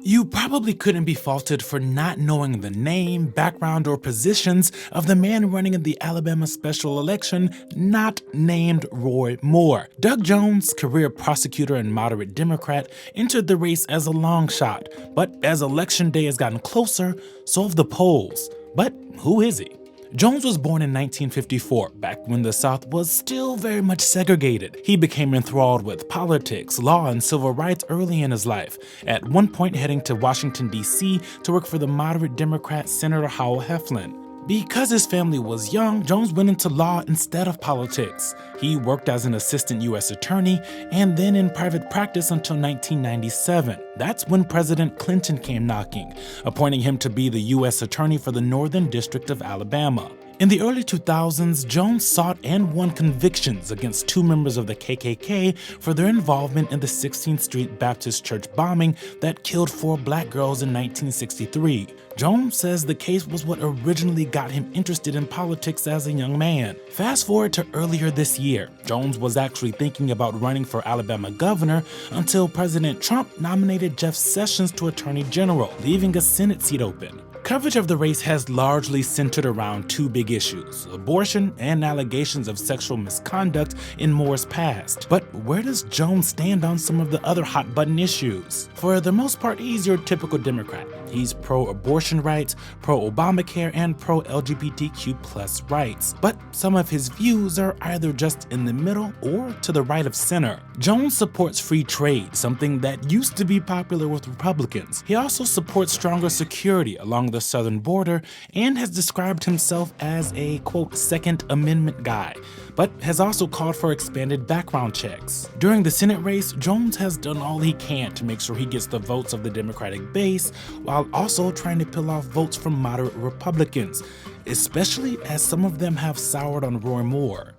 You probably couldn't be faulted for not knowing the name, background, or positions of the man running in the Alabama special election not named Roy Moore. Doug Jones, career prosecutor and moderate Democrat, entered the race as a long shot, but as election day has gotten closer, so have the polls. But who is he? Jones was born in 1954, back when the South was still very much segregated. He became enthralled with politics, law, and civil rights early in his life, at one point heading to Washington, D.C. to work for the moderate Democrat Senator Howell Heflin. Because his family was young, Jones went into law instead of politics. He worked as an assistant U.S. attorney and then in private practice until 1997. That's when President Clinton came knocking, appointing him to be the U.S. attorney for the Northern District of Alabama. In the early 2000s, Jones sought and won convictions against two members of the KKK for their involvement in the 16th Street Baptist Church bombing that killed 4 black girls in 1963. Jones says the case was what originally got him interested in politics as a young man. Fast forward to earlier this year, Jones was actually thinking about running for Alabama governor until President Trump nominated Jeff Sessions to Attorney General, leaving a Senate seat open. Coverage of the race has largely centered around two big issues: abortion and allegations of sexual misconduct in Moore's past. But where does Jones stand on some of the other hot-button issues? For the most part, he's your typical Democrat. He's pro-abortion rights, pro-Obamacare, and pro-LGBTQ+ rights. But some of his views are either just in the middle or to the right of center. Jones supports free trade, something that used to be popular with Republicans. He also supports stronger security along the southern border and has described himself as a, quote, Second Amendment guy, but has also called for expanded background checks. During the Senate race, Jones has done all he can to make sure he gets the votes of the Democratic base, while also trying to peel off votes from moderate Republicans, especially as some of them have soured on Roy Moore.